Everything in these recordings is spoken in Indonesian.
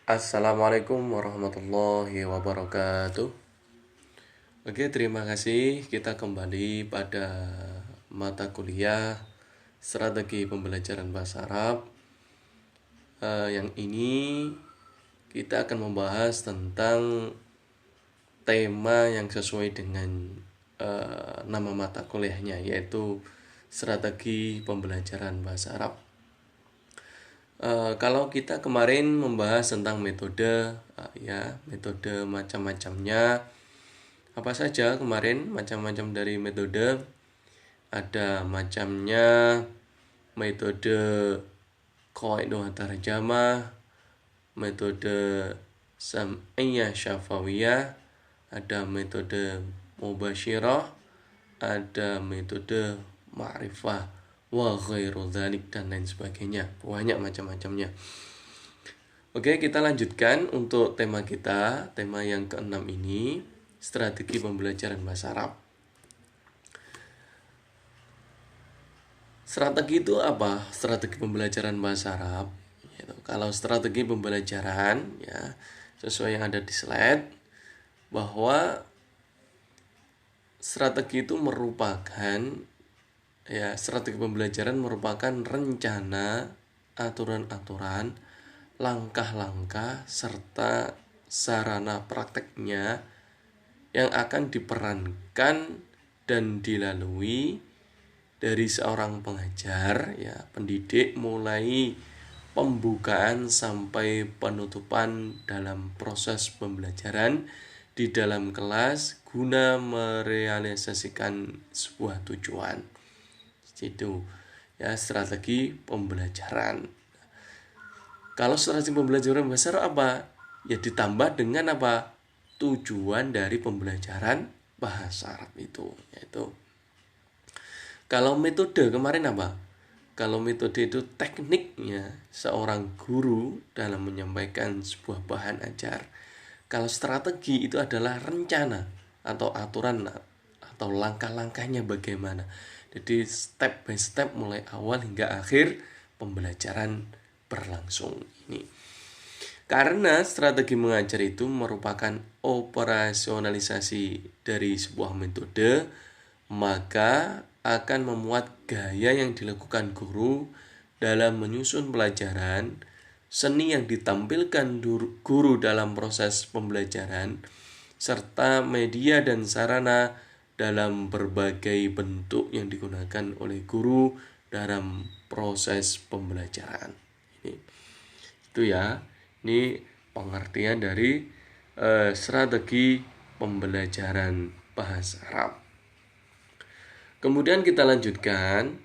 Assalamualaikum warahmatullahi wabarakatuh. Oke, terima kasih. Kita kembali pada mata kuliah strategi pembelajaran bahasa Arab. Yang ini kita akan membahas tentang tema yang sesuai dengan nama mata kuliahnya, yaitu strategi pembelajaran bahasa Arab. Kalau kita kemarin membahas tentang metode, metode macam-macamnya, apa saja kemarin macam-macam dari metode. Ada macamnya metode qaidah tarjamah, metode sam'iyah syafawiyah, ada metode mubasyirah, ada metode ma'rifah wa ghairu dzalik, dan lain sebagainya. Banyak macam-macamnya. Oke, kita lanjutkan untuk tema kita, tema yang keenam ini, strategi pembelajaran bahasa Arab. Strategi itu apa? Strategi pembelajaran bahasa Arab. Kalau strategi pembelajaran, ya sesuai yang ada di slide, bahwa strategi itu merupakan, strategi pembelajaran merupakan rencana, aturan-aturan, langkah-langkah, serta sarana prakteknya yang akan diperankan dan dilalui dari seorang pengajar, pendidik, mulai pembukaan sampai penutupan dalam proses pembelajaran di dalam kelas guna merealisasikan sebuah tujuan. Itu strategi pembelajaran. Kalau strategi pembelajaran besar apa? Ya ditambah dengan apa? Tujuan dari pembelajaran bahasa Arab itu, yaitu kalau metode kemarin apa? Kalau metode itu tekniknya seorang guru dalam menyampaikan sebuah bahan ajar. Kalau strategi itu adalah rencana atau aturan atau langkah-langkahnya bagaimana. Jadi step by step mulai awal hingga akhir pembelajaran berlangsung ini. Karena strategi mengajar itu merupakan operasionalisasi dari sebuah metode, maka akan memuat gaya yang dilakukan guru dalam menyusun pelajaran, seni yang ditampilkan guru dalam proses pembelajaran, serta media dan sarana dalam berbagai bentuk yang digunakan oleh guru dalam proses pembelajaran. Ini pengertian dari strategi pembelajaran bahasa Arab. Kemudian kita lanjutkan,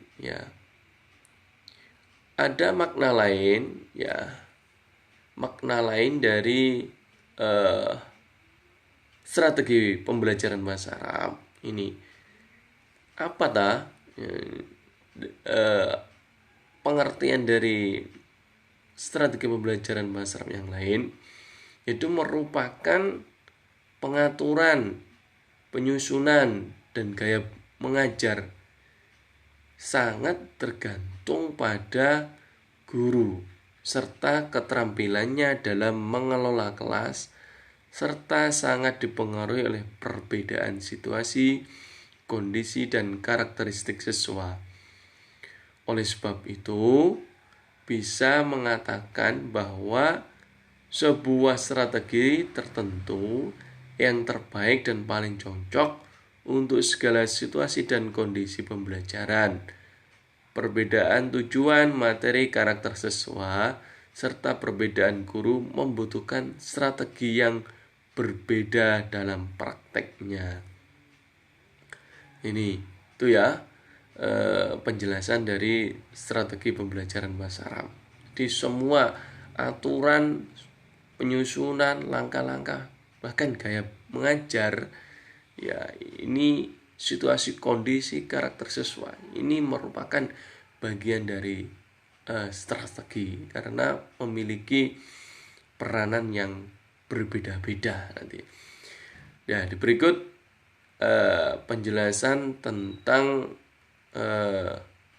ada makna lain, makna lain dari strategi pembelajaran bahasa Arab ini. Apa pengertian dari strategi pembelajaran bahasa Arab yang lain? Itu merupakan pengaturan, penyusunan, dan gaya mengajar sangat tergantung pada guru serta keterampilannya dalam mengelola kelas, serta sangat dipengaruhi oleh perbedaan situasi, kondisi, dan karakteristik siswa. Oleh sebab itu, bisa mengatakan bahwa sebuah strategi tertentu yang terbaik dan paling cocok untuk segala situasi dan kondisi pembelajaran. Perbedaan tujuan, materi, karakter siswa, serta perbedaan guru membutuhkan strategi yang berbeda dalam prakteknya. Ini itu penjelasan dari strategi pembelajaran bahasa Arab. Di semua aturan, penyusunan, langkah-langkah, bahkan gaya mengajar, ini situasi, kondisi, karakter siswa, ini merupakan bagian dari strategi karena memiliki peranan yang berbeda-beda nanti. Di berikut penjelasan tentang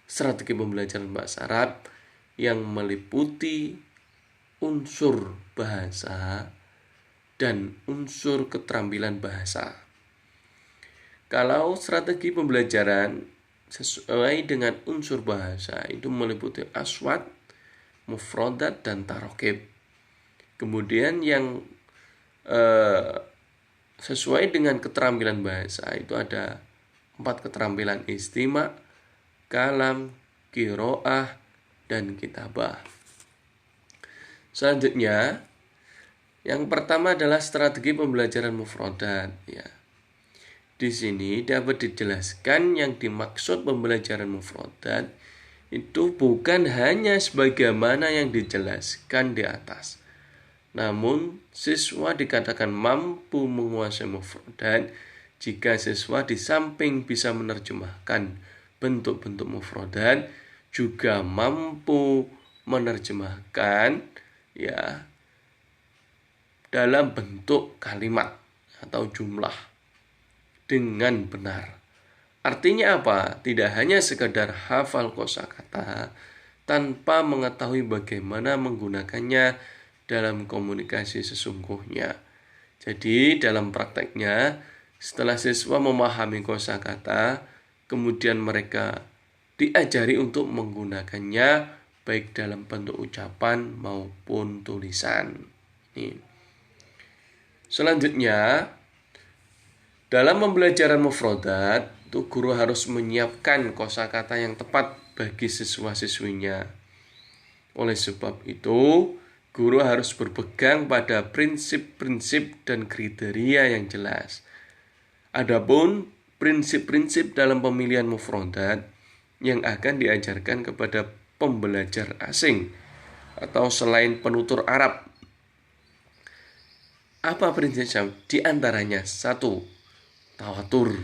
strategi pembelajaran bahasa Arab yang meliputi unsur bahasa dan unsur keterampilan bahasa. Kalau strategi pembelajaran sesuai dengan unsur bahasa itu meliputi aswat, mufrodat, dan tarokib. Kemudian yang sesuai dengan keterampilan bahasa itu ada 4 keterampilan: istima, kalam, kiroah, dan kitabah. Selanjutnya, yang pertama adalah strategi pembelajaran mufrodat. Ya. Di sini dapat dijelaskan yang dimaksud pembelajaran mufrodat itu bukan hanya sebagaimana yang dijelaskan di atas. Namun, siswa dikatakan mampu menguasai mufrodat jika siswa di samping bisa menerjemahkan bentuk-bentuk mufrodat, juga mampu menerjemahkan ya dalam bentuk kalimat atau jumlah dengan benar. Artinya apa? Tidak hanya sekadar hafal kosakata tanpa mengetahui bagaimana menggunakannya dalam komunikasi sesungguhnya. Jadi dalam prakteknya, setelah siswa memahami kosakata, kemudian mereka diajari untuk menggunakannya baik dalam bentuk ucapan maupun tulisan. Ini. Selanjutnya, dalam pembelajaran mufrodat, guru harus menyiapkan kosakata yang tepat bagi siswa-siswinya. Oleh sebab itu, guru harus berpegang pada prinsip-prinsip dan kriteria yang jelas. Adapun prinsip-prinsip dalam pemilihan mufrodat yang akan diajarkan kepada pembelajar asing atau selain penutur Arab. Apa prinsipnya? Di antaranya 1. Tawatur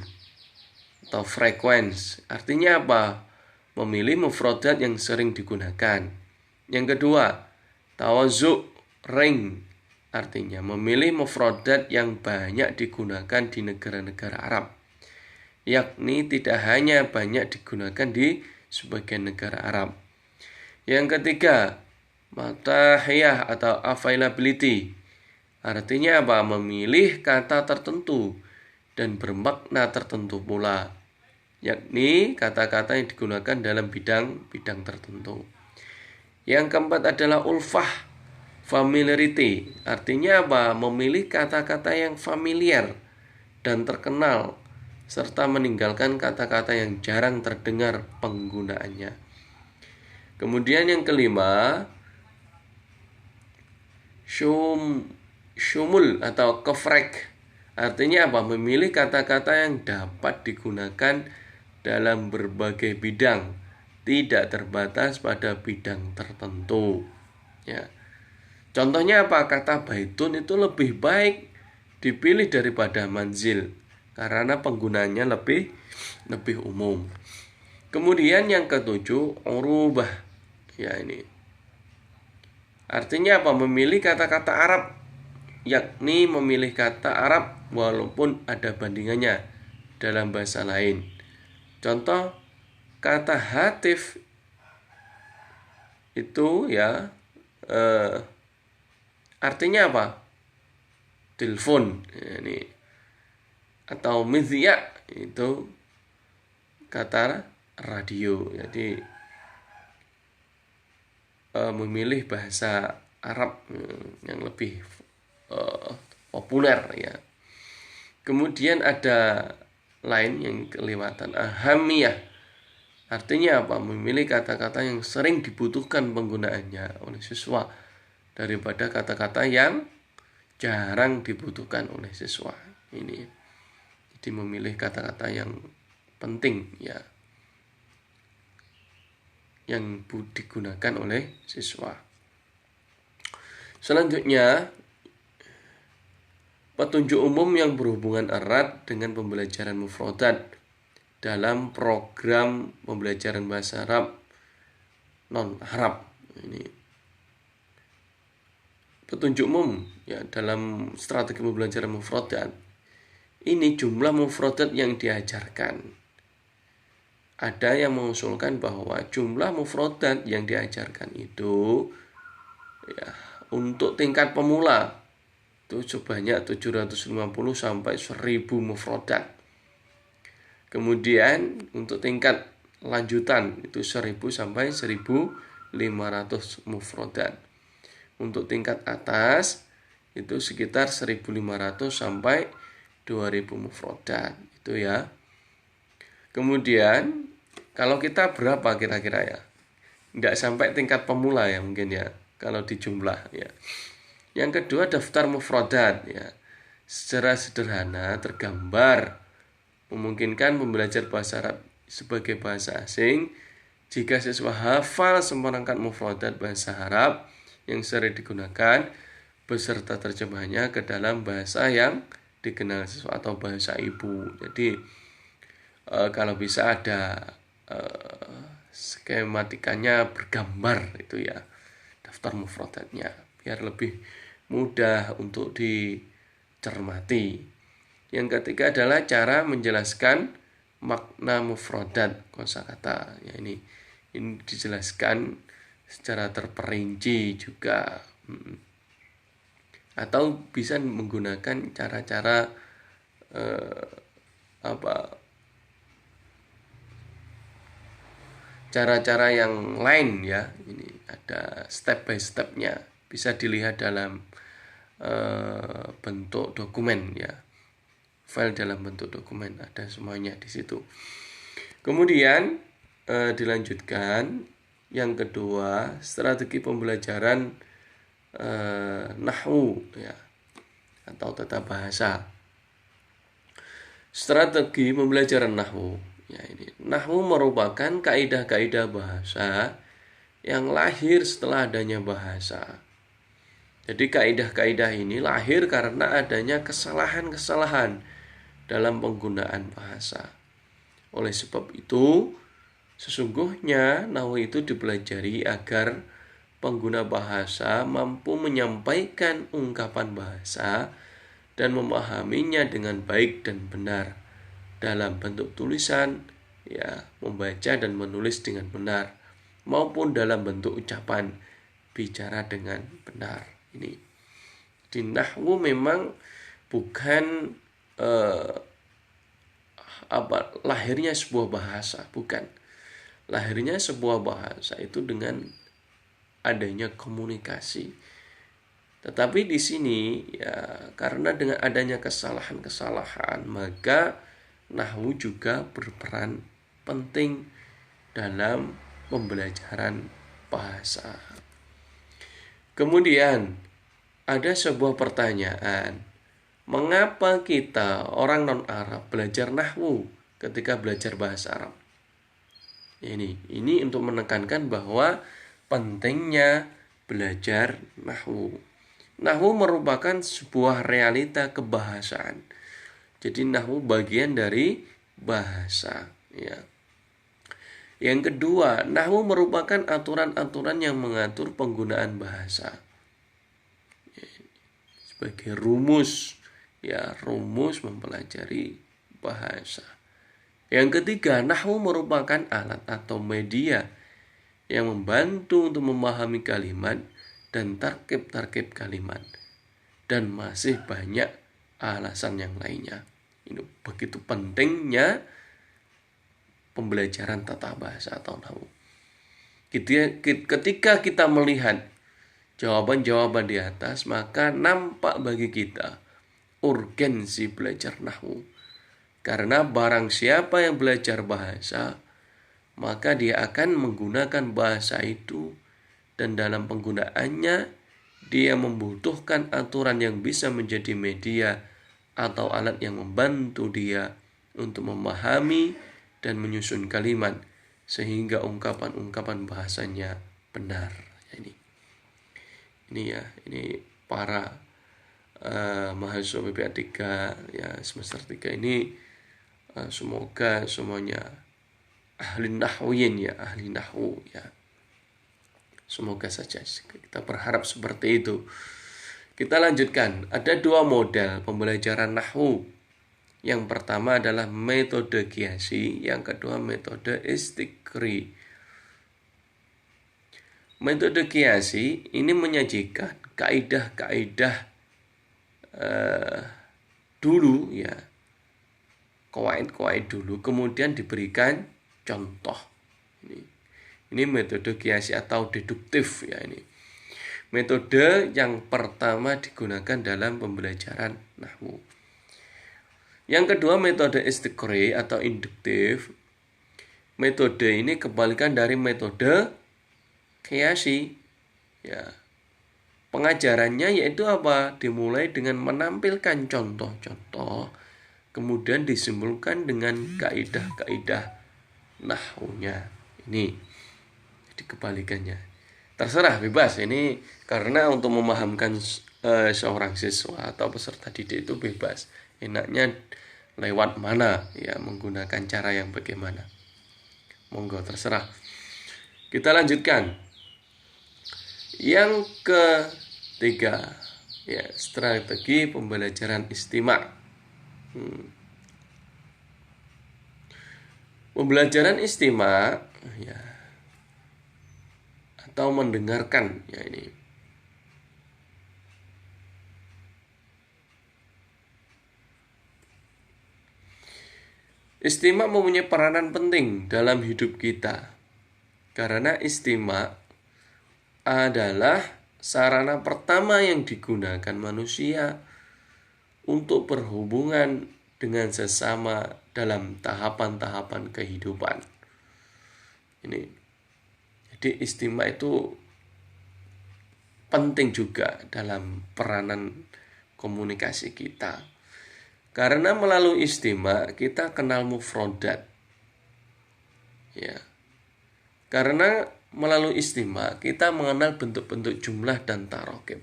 atau frekuensi. Artinya apa? Memilih mufrodat yang sering digunakan. Yang kedua, tawazu' ring. Artinya memilih mufrodat yang banyak digunakan di negara-negara Arab, yakni tidak hanya banyak digunakan di sebagian negara Arab. Yang ketiga, matahiyah atau availability. Artinya apa? Memilih kata tertentu dan bermakna tertentu pula, yakni kata-kata yang digunakan dalam bidang-bidang tertentu. Yang keempat adalah ulfah, familiarity. Artinya apa? Memilih kata-kata yang familiar dan terkenal, serta meninggalkan kata-kata yang jarang terdengar penggunaannya. Kemudian yang kelima, syumul atau kefrek. Artinya apa? Memilih kata-kata yang dapat digunakan dalam berbagai bidang, tidak terbatas pada bidang tertentu. Ya. Contohnya apa? Kata baitun itu lebih baik dipilih daripada manzil karena penggunaannya lebih umum. Kemudian yang ketujuh, urubah. Ya, ini artinya apa? Memilih kata-kata Arab, yakni memilih kata Arab walaupun ada bandingannya dalam bahasa lain. Contoh, kata hatif itu ya artinya apa? Telepon. Ya, ini. Atau mizya itu kata radio. Jadi memilih bahasa Arab yang lebih populer ya. Kemudian ada lain yang kelewatan, ahamiyah. Artinya apa? Memilih kata-kata yang sering dibutuhkan penggunaannya oleh siswa daripada kata-kata yang jarang dibutuhkan oleh siswa. Ini. Jadi memilih kata-kata yang penting ya, yang digunakan oleh siswa. Selanjutnya, petunjuk umum yang berhubungan erat dengan pembelajaran mufrodat dalam program pembelajaran bahasa Arab non-Arab. Ini petunjuk umum ya dalam strategi pembelajaran mufrodat. Ini jumlah mufrodat yang diajarkan. Ada yang mengusulkan bahwa jumlah mufrodat yang diajarkan itu ya untuk tingkat pemula itu sebanyak 750 sampai 1000 mufradat. Kemudian untuk tingkat lanjutan itu 1000 sampai 1500 mufradat. Untuk tingkat atas itu sekitar 1500 sampai 2000 mufradat itu ya. Kemudian kalau kita berapa kira-kira ya? Nggak sampai tingkat pemula ya mungkin ya kalau dijumlah ya. Yang kedua daftar mufradat ya. Secara sederhana tergambar memungkinkan pembelajar bahasa Arab sebagai bahasa asing jika siswa hafal seperangkat mufradat bahasa Arab yang sering digunakan beserta terjemahnya ke dalam bahasa yang dikenal siswa atau bahasa ibu. Jadi kalau bisa ada skematikanya bergambar itu ya daftar mufradatnya biar lebih mudah untuk dicermati. Yang ketiga adalah cara menjelaskan makna mufradat kosakata. Ya, ini dijelaskan secara terperinci juga. Atau bisa menggunakan cara-cara cara-cara yang lain ya. Ini ada step by stepnya, bisa dilihat dalam bentuk dokumen ya, file dalam bentuk dokumen ada semuanya di situ. Kemudian dilanjutkan yang kedua, strategi pembelajaran nahwu ya atau tata bahasa. Strategi pembelajaran nahwu ya, ini nahwu merupakan kaidah-kaidah bahasa yang lahir setelah adanya bahasa. Jadi kaidah-kaidah ini lahir karena adanya kesalahan-kesalahan dalam penggunaan bahasa. Oleh sebab itu, sesungguhnya nahwu itu dipelajari agar pengguna bahasa mampu menyampaikan ungkapan bahasa dan memahaminya dengan baik dan benar dalam bentuk tulisan, ya, membaca dan menulis dengan benar, maupun dalam bentuk ucapan, bicara dengan benar. Ini di nahwu memang bukan lahirnya sebuah bahasa, bukan. Lahirnya sebuah bahasa itu dengan adanya komunikasi. Tetapi di sini ya karena dengan adanya kesalahan-kesalahan maka nahwu juga berperan penting dalam pembelajaran bahasa. Kemudian ada sebuah pertanyaan, mengapa kita orang non-Arab belajar nahwu ketika belajar bahasa Arab? Ini untuk menekankan bahwa pentingnya belajar nahwu. Nahwu merupakan sebuah realita kebahasaan. Jadi nahwu bagian dari bahasa, ya. Yang kedua, nahwu merupakan aturan-aturan yang mengatur penggunaan bahasa. Sebagai rumus, ya, rumus mempelajari bahasa. Yang ketiga, nahwu merupakan alat atau media yang membantu untuk memahami kalimat dan tarkib-tarkib kalimat. Dan masih banyak alasan yang lainnya. Ini begitu pentingnya pembelajaran tata bahasa atau nahwu. Ketika kita melihat jawaban-jawaban di atas, maka nampak bagi kita urgensi belajar nahwu. Karena barang siapa yang belajar bahasa, maka dia akan menggunakan bahasa itu, dan dalam penggunaannya dia membutuhkan aturan yang bisa menjadi media atau alat yang membantu dia untuk memahami dan menyusun kalimat sehingga ungkapan-ungkapan bahasanya benar. Ini para mahasiswa PPA 3 ya semester 3 ini semoga semuanya ahli nahwiyin ya, ahli nahwu ya. Semoga saja, kita berharap seperti itu. Kita lanjutkan, ada dua model pembelajaran nahwu. Yang pertama adalah metode kiasi, yang kedua metode istiqri. Metode kiasi ini menyajikan kaidah-kaidah dulu ya, qawaid dulu, kemudian diberikan contoh. Ini metode kiasi atau deduktif ya. Ini metode yang pertama digunakan dalam pembelajaran nahwu. Yang kedua, metode istiqri atau induktif. Metode ini kebalikan dari metode kiasi ya. Pengajarannya yaitu apa? Dimulai dengan menampilkan contoh-contoh, kemudian disimpulkan dengan kaidah-kaidah nahwunya. Ini jadi kebalikannya. Terserah, bebas. Ini karena untuk memahamkan seorang siswa atau peserta didik itu bebas. Enaknya lewat mana ya, menggunakan cara yang bagaimana. Monggo, terserah. Kita lanjutkan. Yang ketiga ya, strategi pembelajaran istima'. Pembelajaran istima' ya, atau mendengarkan ya, ini istima' mempunyai peranan penting dalam hidup kita, karena istima' adalah sarana pertama yang digunakan manusia untuk berhubungan dengan sesama dalam tahapan-tahapan kehidupan. Ini jadi istima' itu penting juga dalam peranan komunikasi kita. Karena melalui istima' kita kenal mufrodat. Ya. Karena melalui istima' kita mengenal bentuk-bentuk jumlah dan tarokib.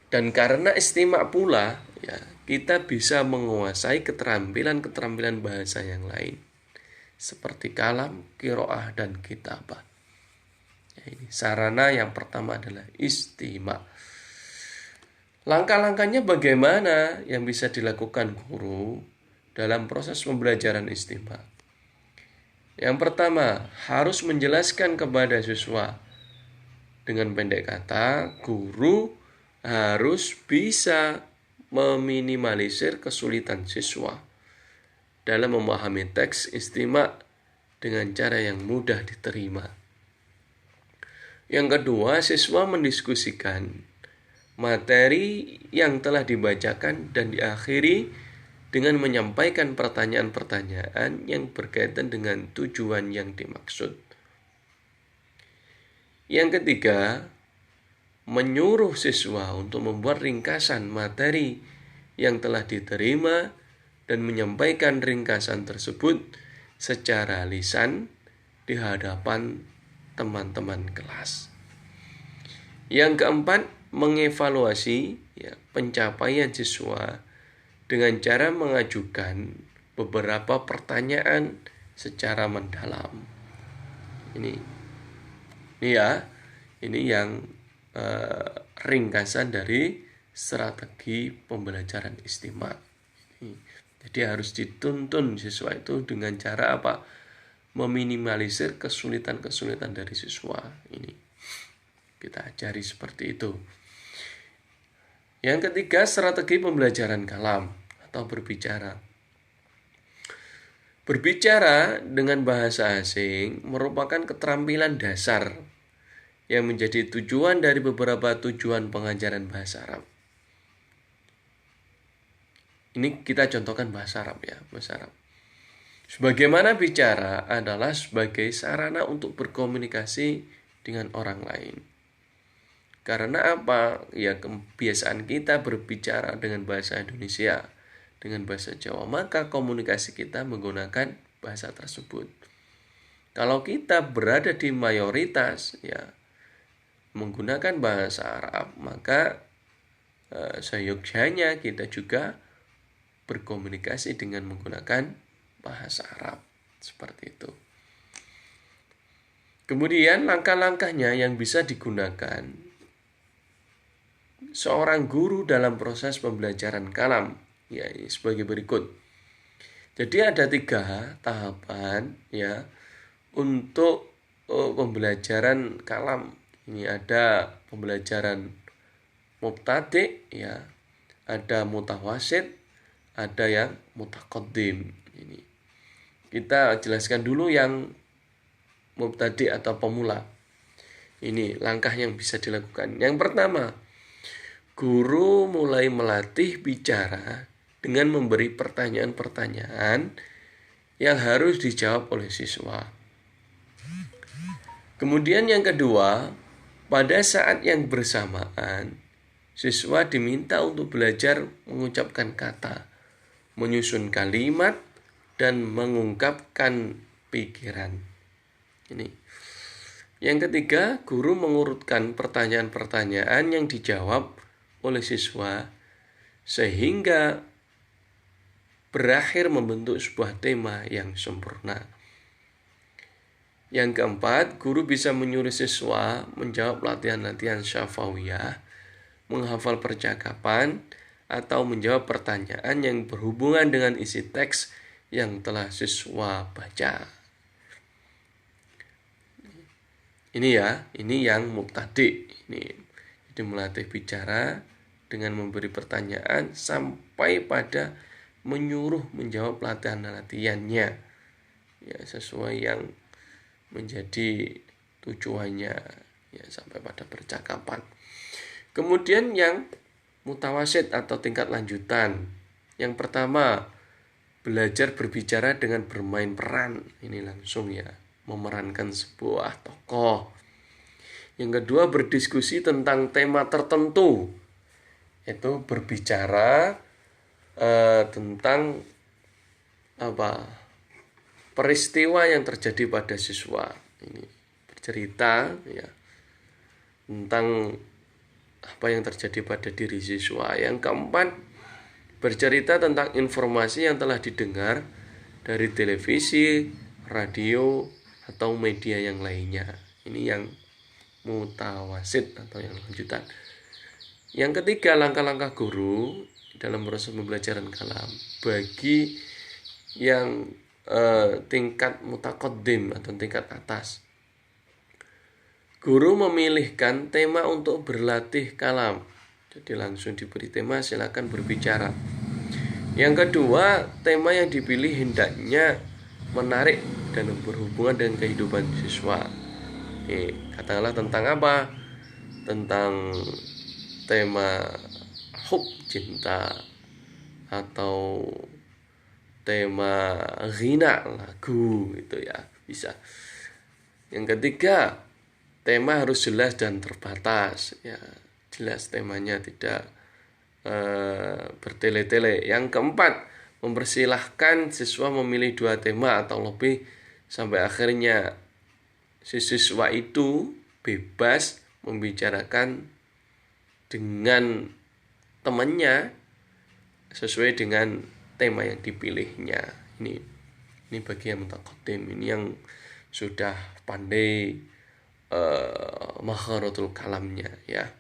Dan karena istima' pula ya, kita bisa menguasai keterampilan-keterampilan bahasa yang lain seperti kalam, qiraah, dan kitabah. Ya, ini sarana yang pertama adalah istima'. Langkah-langkahnya bagaimana yang bisa dilakukan guru dalam proses pembelajaran istima'? Yang pertama, harus menjelaskan kepada siswa. Dengan pendek kata, guru harus bisa meminimalisir kesulitan siswa dalam memahami teks istima' dengan cara yang mudah diterima. Yang kedua, siswa mendiskusikan materi yang telah dibacakan dan diakhiri dengan menyampaikan pertanyaan-pertanyaan yang berkaitan dengan tujuan yang dimaksud. Yang ketiga, menyuruh siswa untuk membuat ringkasan materi yang telah diterima dan menyampaikan ringkasan tersebut secara lisan di hadapan teman-teman kelas. Yang keempat, mengevaluasi ya, pencapaian siswa dengan cara mengajukan beberapa pertanyaan secara mendalam. Ini ya, ini yang ringkasan dari strategi pembelajaran istima'. Jadi harus dituntun siswa itu dengan cara apa? Meminimalisir kesulitan-kesulitan dari siswa. Ini kita ajari seperti itu. Yang ketiga, strategi pembelajaran kalam atau berbicara. Berbicara dengan bahasa asing merupakan keterampilan dasar yang menjadi tujuan dari beberapa tujuan pengajaran bahasa Arab. Ini kita contohkan bahasa Arab ya, bahasa Arab. Sebagaimana bicara adalah sebagai sarana untuk berkomunikasi dengan orang lain. Karena apa? Ya, kebiasaan kita berbicara dengan bahasa Indonesia, dengan bahasa Jawa, maka komunikasi kita menggunakan bahasa tersebut. Kalau kita berada di mayoritas ya menggunakan bahasa Arab, maka seyogyanya kita juga berkomunikasi dengan menggunakan bahasa Arab. Seperti itu. Kemudian langkah-langkahnya yang bisa digunakan seorang guru dalam proses pembelajaran kalam ya sebagai berikut. Jadi ada 3 tahapan ya untuk pembelajaran kalam Ini ada pembelajaran mubtadi, ya, ada mutawasid, ada yang mutaqaddim. Ini kita jelaskan dulu yang mubtadi atau pemula. Ini langkah yang bisa dilakukan. Yang pertama, guru mulai melatih bicara dengan memberi pertanyaan-pertanyaan yang harus dijawab oleh siswa. Kemudian yang kedua, pada saat yang bersamaan, siswa diminta untuk belajar mengucapkan kata, menyusun kalimat, dan mengungkapkan pikiran. Ini. Yang ketiga, guru mengurutkan pertanyaan-pertanyaan yang dijawab oleh siswa sehingga berakhir membentuk sebuah tema yang sempurna. Yang keempat, guru bisa menyuruh siswa menjawab latihan-latihan syafawiyah, menghafal percakapan, atau menjawab pertanyaan yang berhubungan dengan isi teks yang telah siswa baca. Ini yang mubtadi. Jadi melatih bicara dengan memberi pertanyaan sampai pada menyuruh menjawab latihan-latihannya, ya, sesuai yang menjadi tujuannya, ya, sampai pada percakapan. Kemudian yang mutawasid atau tingkat lanjutan. Yang pertama, belajar berbicara dengan bermain peran. Ini langsung, ya, memerankan sebuah tokoh. Yang kedua, berdiskusi tentang tema tertentu. Itu berbicara tentang peristiwa yang terjadi pada siswa. Ini bercerita, ya, tentang apa yang terjadi pada diri siswa. Yang keempat, bercerita tentang informasi yang telah didengar dari televisi, radio, atau media yang lainnya. Ini yang mutawasid atau yang lanjutan. Yang ketiga, langkah-langkah guru dalam proses pembelajaran kalam bagi yang tingkat mutaqaddim atau tingkat atas. Guru memilihkan tema untuk berlatih kalam. Jadi langsung diberi tema, silakan berbicara. Yang kedua, tema yang dipilih hendaknya menarik dan berhubungan dengan kehidupan siswa. Katakanlah tentang apa? Tentang tema hub, cinta, atau tema ghina, lagu, itu ya bisa. Yang ketiga, tema harus jelas dan terbatas, ya, jelas temanya, tidak bertele-tele. Yang keempat, mempersilahkan siswa memilih 2 tema atau lebih sampai akhirnya si siswa itu bebas membicarakan dengan temannya sesuai dengan tema yang dipilihnya. Ini bagi yang mutaqaddim, ini yang sudah pandai makharatul kalamnya, ya.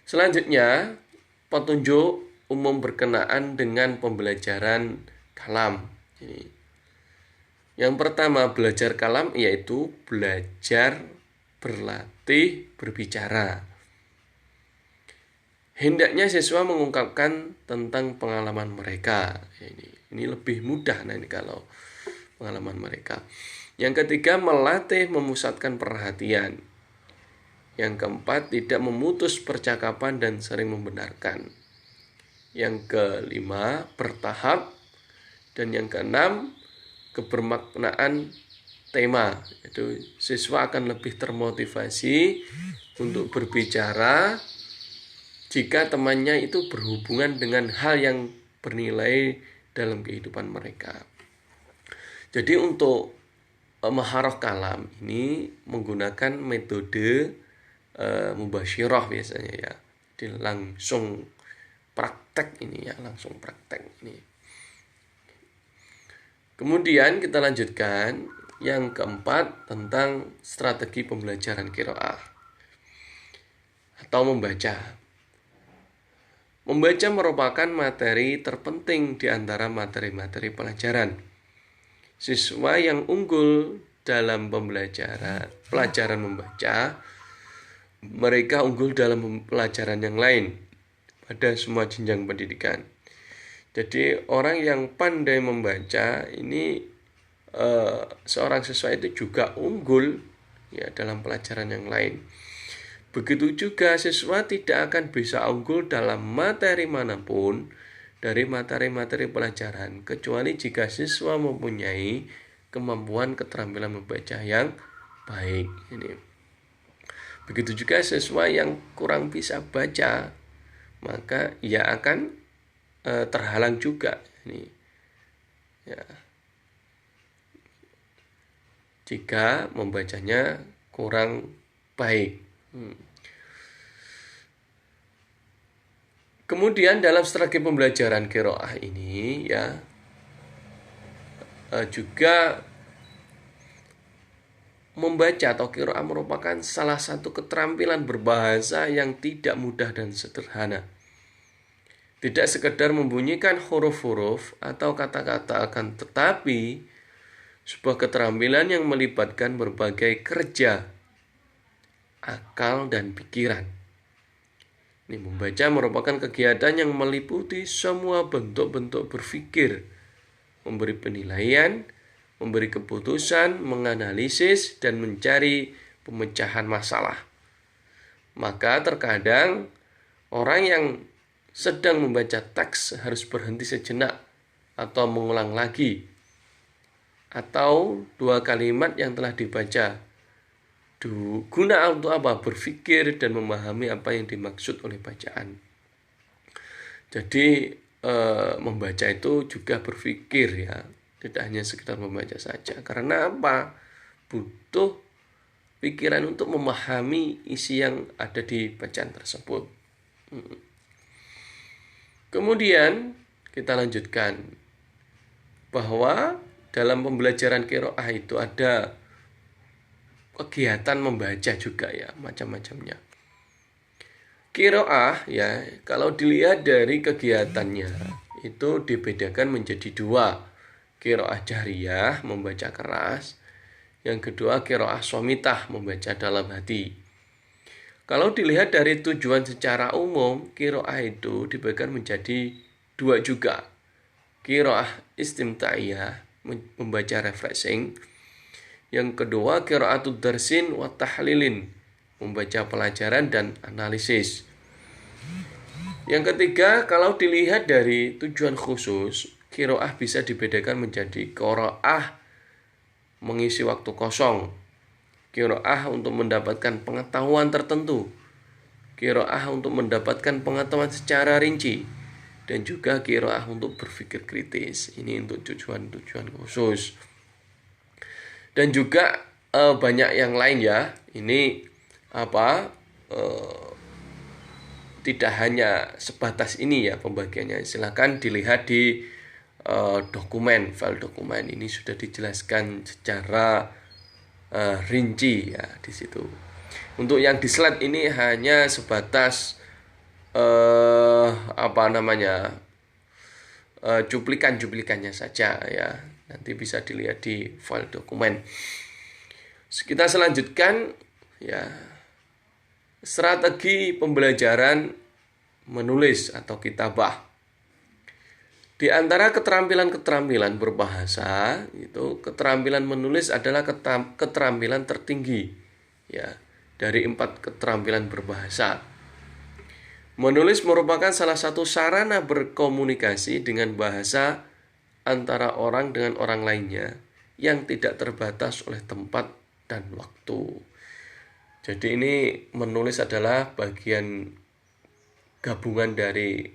Selanjutnya, petunjuk umum berkenaan dengan pembelajaran kalam. Yang pertama, belajar kalam yaitu belajar berlatih berbicara. Hendaknya siswa mengungkapkan tentang pengalaman mereka. Ini lebih mudah nanti kalau pengalaman mereka. Yang ketiga, melatih memusatkan perhatian. Yang keempat, tidak memutus percakapan dan sering membenarkan. Yang kelima, bertahap. Dan yang keenam, kebermaknaan tema. Itu siswa akan lebih termotivasi untuk berbicara jika temannya itu berhubungan dengan hal yang bernilai dalam kehidupan mereka. Jadi untuk maharah kalam ini menggunakan metode mubasyirah biasanya, ya. Jadi langsung praktek ini, ya, langsung praktek ini. Kemudian kita lanjutkan yang keempat tentang strategi pembelajaran qiraah atau membaca. Membaca merupakan materi terpenting di antara materi-materi pelajaran. Siswa yang unggul dalam pelajaran membaca, mereka unggul dalam pelajaran yang lain pada semua jenjang pendidikan. Jadi orang yang pandai membaca ini seorang siswa itu juga unggul ya dalam pelajaran yang lain. Begitu juga siswa tidak akan bisa unggul dalam materi manapun dari materi-materi pelajaran kecuali jika siswa mempunyai kemampuan keterampilan membaca yang baik. Ini. Begitu juga siswa yang kurang bisa baca, maka ia akan terhalang juga. Ini, ya. Jika membacanya kurang baik. Kemudian dalam strategi pembelajaran qiraah ini ya juga membaca atau qiraah merupakan salah satu keterampilan berbahasa yang tidak mudah dan sederhana. Tidak sekedar membunyikan huruf-huruf atau kata-kata, akan tetapi sebuah keterampilan yang melibatkan berbagai kerja akal dan pikiran. Ini membaca merupakan kegiatan yang meliputi semua bentuk-bentuk berpikir, memberi penilaian, memberi keputusan, menganalisis, dan mencari pemecahan masalah. Maka terkadang orang yang sedang membaca teks harus berhenti sejenak atau mengulang lagi atau dua kalimat yang telah dibaca. Guna untuk apa? Berpikir dan memahami apa yang dimaksud oleh bacaan. Jadi membaca itu juga berpikir ya. Tidak hanya sekedar membaca saja. Karena apa? Butuh pikiran untuk memahami isi yang ada di bacaan tersebut. Kemudian kita lanjutkan bahwa dalam pembelajaran qiraah itu ada kegiatan membaca juga ya, macam-macamnya. Qiraah ya, kalau dilihat dari kegiatannya itu dibedakan menjadi dua. Qiraah jahriyah, membaca keras. Yang kedua qiraah shamitah, membaca dalam hati. Kalau dilihat dari tujuan secara umum, qiraah itu dibagikan menjadi dua juga. Qiraah istimta'iyah, membaca refreshing. Yang kedua qiraatud darsin wa tahlilin, membaca pelajaran dan analisis. Yang ketiga, kalau dilihat dari tujuan khusus, qiraah bisa dibedakan menjadi qiraah mengisi waktu kosong, qiraah untuk mendapatkan pengetahuan tertentu, qiraah untuk mendapatkan pengetahuan secara rinci, dan juga qiraah untuk berpikir kritis. Ini untuk tujuan-tujuan khusus. Dan juga banyak yang lain ya. Ini tidak hanya sebatas ini ya pembagiannya. Silakan dilihat di file dokumen ini sudah dijelaskan secara rinci ya di situ. Untuk yang di slide ini hanya sebatas cuplikannya saja ya. Nanti bisa dilihat di file dokumen. Kita selanjutkan ya, strategi pembelajaran menulis atau kitabah. Di antara keterampilan-keterampilan berbahasa, itu keterampilan menulis adalah keterampilan tertinggi ya dari 4 keterampilan berbahasa. Menulis merupakan salah satu sarana berkomunikasi dengan bahasa antara orang dengan orang lainnya yang tidak terbatas oleh tempat dan waktu. Jadi ini menulis adalah bagian gabungan dari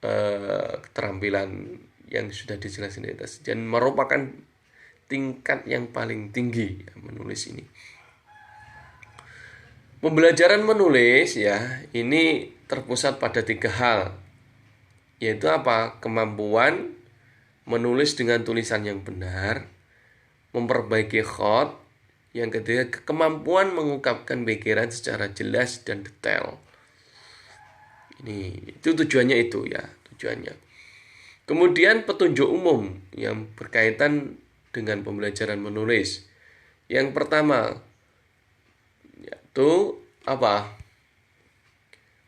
keterampilan yang sudah dijelaskan di atas dan merupakan tingkat yang paling tinggi ya, menulis ini. Pembelajaran menulis ya ini terpusat pada 3 hal, yaitu apa? Kemampuan menulis dengan tulisan yang benar, memperbaiki khat, yang ketiga kemampuan mengungkapkan pikiran secara jelas dan detail. Ini itu tujuannya itu ya, tujuannya. Kemudian petunjuk umum yang berkaitan dengan pembelajaran menulis. Yang pertama yaitu apa?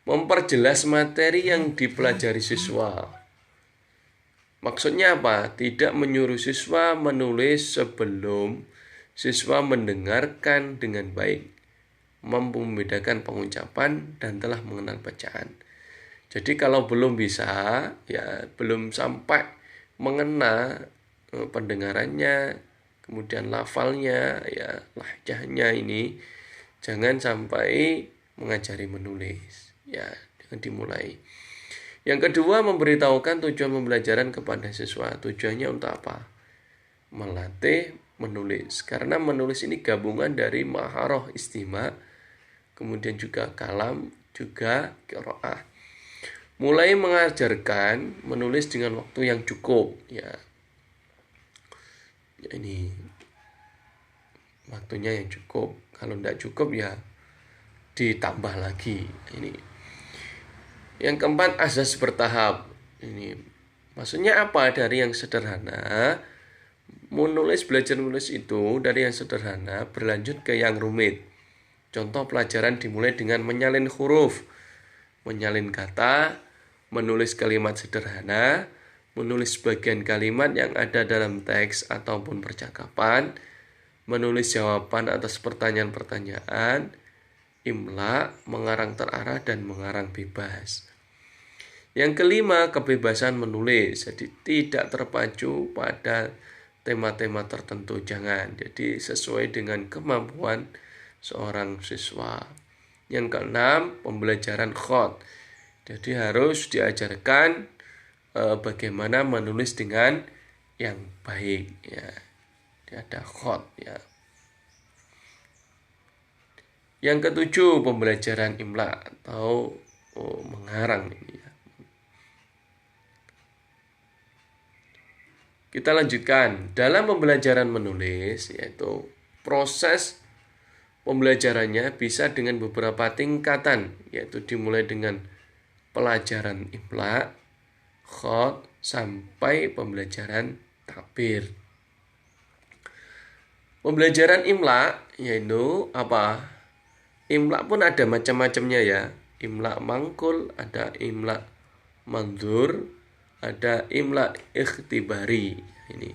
Memperjelas materi yang dipelajari siswa. Maksudnya apa? Tidak menyuruh siswa menulis sebelum siswa mendengarkan dengan baik, mampu membedakan pengucapan dan telah mengenal bacaan. Jadi kalau belum bisa, ya belum sampai mengena pendengarannya, kemudian lafalnya, ya lahjahnya ini, jangan sampai mengajari menulis. Ya, jangan dimulai. Yang kedua, memberitahukan tujuan pembelajaran kepada siswa. Tujuannya untuk apa? Melatih menulis. Karena menulis ini gabungan dari maharoh istima, kemudian juga kalam, juga qiraah. Mulai mengajarkan menulis dengan waktu yang cukup. Ya, ini waktunya yang cukup. Kalau tidak cukup ya ditambah lagi. Ini. Yang keempat, azas bertahap. Ini maksudnya apa? Dari yang sederhana, belajar menulis itu dari yang sederhana berlanjut ke yang rumit. Contoh pelajaran dimulai dengan menyalin huruf, menyalin kata, menulis kalimat sederhana, menulis bagian kalimat yang ada dalam teks ataupun percakapan, menulis jawaban atas pertanyaan-pertanyaan, imla, mengarang terarah, dan mengarang bebas. Yang kelima, kebebasan menulis. Jadi tidak terpacu pada tema-tema tertentu, jangan. Jadi sesuai dengan kemampuan seorang siswa. Yang keenam, pembelajaran khot. Jadi harus diajarkan bagaimana menulis dengan yang baik. Ya, ada khot. Ya. Yang ketujuh, pembelajaran imla atau mengarang ini ya. Kita lanjutkan. Dalam pembelajaran menulis, yaitu proses pembelajarannya bisa dengan beberapa tingkatan, yaitu dimulai dengan pelajaran imla, khot, sampai pembelajaran takbir. Pembelajaran imla yaitu apa? Imla pun ada macam-macamnya ya. Imla mangkul, ada imla mandur, ada imla ikhtibari. Ini.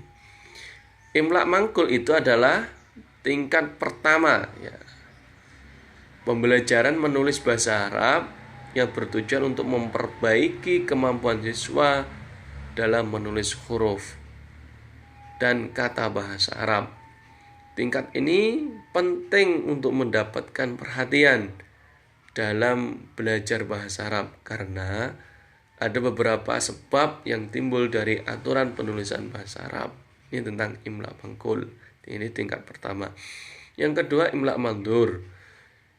Imla mangkul itu adalah tingkat pertama ya. Pembelajaran menulis bahasa Arab yang bertujuan untuk memperbaiki kemampuan siswa dalam menulis huruf dan kata bahasa Arab. Tingkat ini penting untuk mendapatkan perhatian dalam belajar bahasa Arab karena ada beberapa sebab yang timbul dari aturan penulisan bahasa Arab. Ini tentang imla mangkul. Ini tingkat pertama. Yang kedua, imla mandur.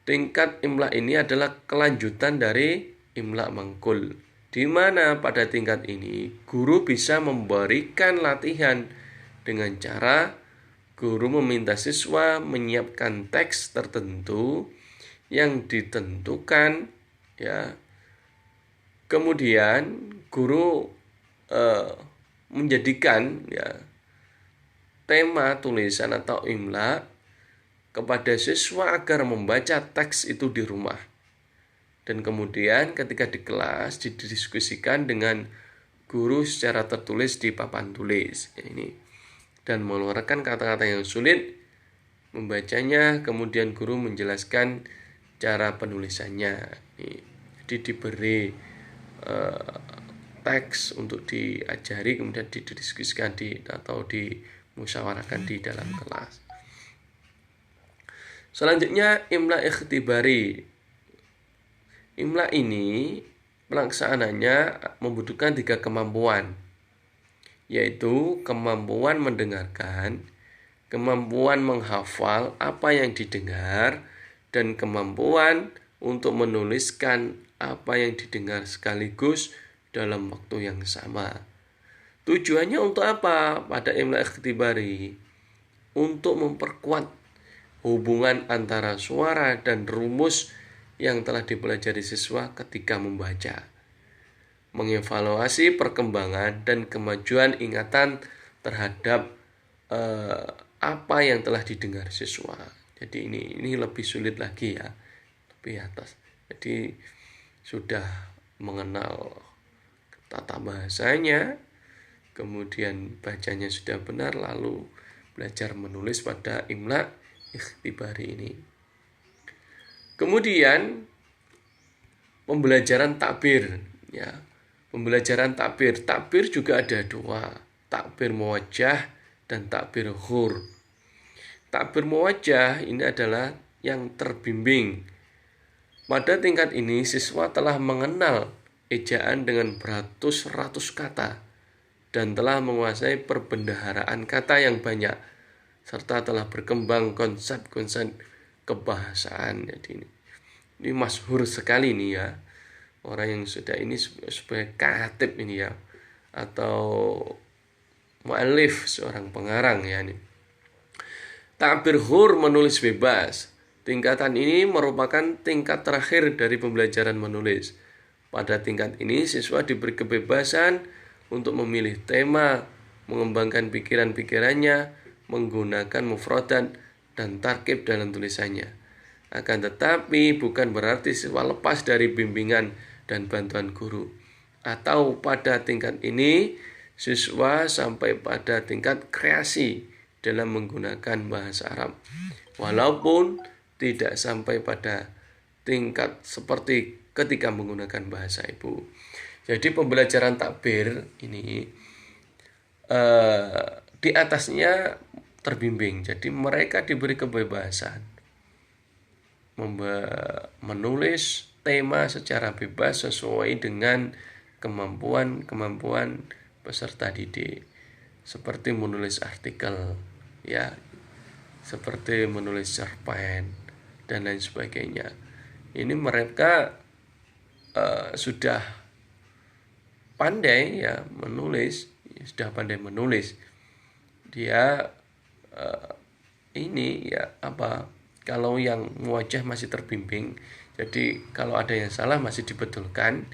Tingkat imla ini adalah kelanjutan dari imla mangkul, di mana pada tingkat ini guru bisa memberikan latihan dengan cara guru meminta siswa menyiapkan teks tertentu yang ditentukan ya. Kemudian guru menjadikan ya tema tulisan atau imla kepada siswa agar membaca teks itu di rumah. Dan kemudian ketika di kelas didiskusikan dengan guru secara tertulis di papan tulis. Ini. Dan mengeluarkan kata-kata yang sulit membacanya, kemudian guru menjelaskan cara penulisannya. Jadi diberi teks untuk diajari, kemudian didiskusikan atau dimusyawarahkan di dalam kelas. Selanjutnya, imla ikhtibari. Imla ini pelaksanaannya membutuhkan 3 kemampuan, yaitu kemampuan mendengarkan, kemampuan menghafal apa yang didengar, dan kemampuan untuk menuliskan apa yang didengar sekaligus dalam waktu yang sama. Tujuannya untuk apa pada imla ikhtibari? Untuk memperkuat hubungan antara suara dan rumus yang telah dipelajari siswa ketika membaca, mengevaluasi perkembangan dan kemajuan ingatan terhadap apa yang telah didengar siswa. Jadi ini lebih sulit lagi ya, lebih atas. Jadi sudah mengenal tata bahasanya, kemudian bacanya sudah benar, lalu belajar menulis pada imla ikhtibari ini. Kemudian pembelajaran takbir ya. Pembelajaran takbir. Takbir juga ada dua, takbir muwajjah dan takbir hur. Takbir muwajjah ini adalah yang terbimbing. Pada tingkat ini siswa telah mengenal ejaan dengan beratus-ratus kata dan telah menguasai perbendaharaan kata yang banyak serta telah berkembang konsep-konsep kebahasaan. Jadi ini masyhur sekali nih ya. Orang yang sudah ini sebagai katib ini ya, atau mu'allif, seorang pengarang ya ini. Takbir hur menulis bebas. Tingkatan ini merupakan tingkat terakhir dari pembelajaran menulis. Pada tingkat ini siswa diberi kebebasan untuk memilih tema, mengembangkan pikiran-pikirannya, menggunakan mufradat dan tarkib dalam tulisannya. Akan tetapi bukan berarti siswa lepas dari bimbingan dan bantuan guru. Atau pada tingkat ini siswa sampai pada tingkat kreasi dalam menggunakan bahasa Arab, walaupun tidak sampai pada tingkat seperti ketika menggunakan bahasa ibu. Jadi pembelajaran takbir ini di atasnya terbimbing. Jadi mereka diberi kebebasan menulis tema secara bebas sesuai dengan kemampuan peserta didik, seperti menulis artikel ya, seperti menulis cerpen dan lain sebagainya. Ini mereka sudah pandai ya menulis, sudah pandai menulis. Dia ini ya kalau yang muwajjah masih terbimbing, jadi kalau ada yang salah masih dibetulkan.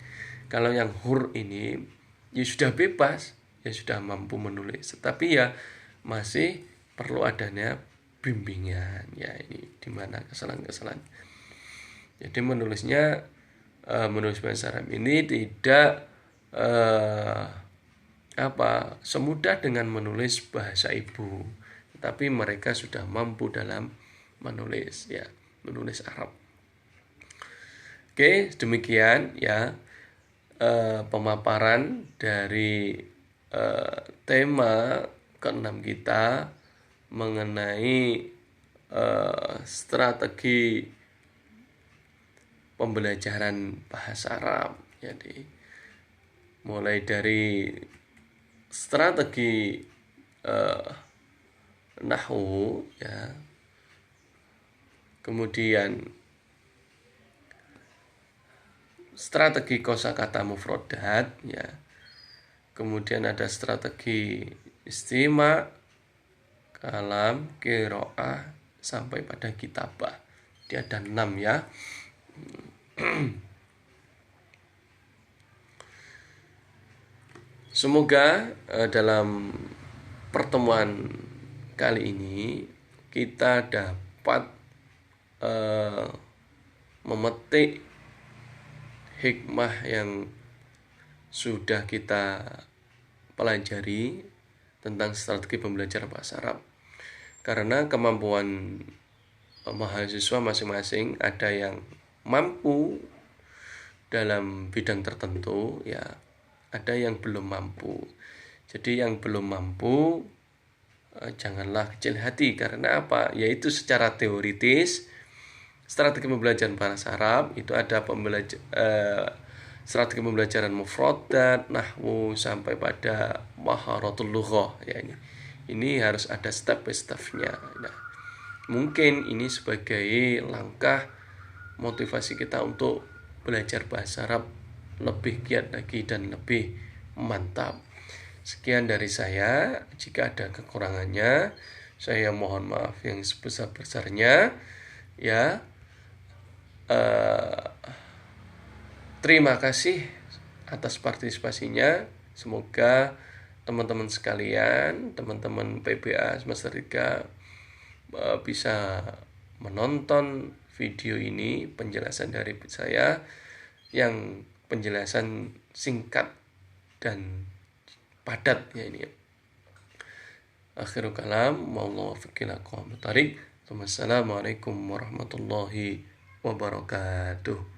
Kalau yang hur ini ya sudah bebas, ya sudah mampu menulis, tetapi ya masih perlu adanya bimbingan ya, ini dimana kesalahan-kesalahan. Jadi menulis bahasa Arab ini tidak semudah dengan menulis bahasa ibu, tetapi mereka sudah mampu dalam menulis Arab. Oke, demikian ya pemaparan dari tema ke-6 kita mengenai strategi pembelajaran bahasa Arab. Jadi mulai dari strategi nahwu ya, kemudian strategi kosakata mufradat ya, kemudian ada strategi istima, kalam, qiraah sampai pada kitabah. Dia ada 6 ya. Semoga dalam pertemuan kali ini kita dapat memetik hikmah yang sudah kita pelajari tentang strategi pembelajaran bahasa Arab. Karena kemampuan mahasiswa masing-masing, ada yang mampu dalam bidang tertentu ya, ada yang belum mampu. Jadi yang belum mampu janganlah kecil hati. Karena apa? Yaitu secara teoritis strategi pembelajaran bahasa Arab itu ada strategi pembelajaran mufradat, nahwu sampai pada maharatul lughah ya. Ini harus ada step by step-nya. Nah, mungkin ini sebagai langkah motivasi kita untuk belajar bahasa Arab lebih giat lagi dan lebih mantap. Sekian dari saya. Jika ada kekurangannya, saya mohon maaf yang sebesar-besarnya ya. Terima kasih atas partisipasinya. Semoga teman-teman sekalian, teman-teman PBA semester 3 bisa menonton video ini, penjelasan dari saya yang penjelasan singkat dan padat ya ini ya. Akhirul kalam, wallahu wafiqilakum tarik. Wassalamualaikum warahmatullahi wabarakatuh.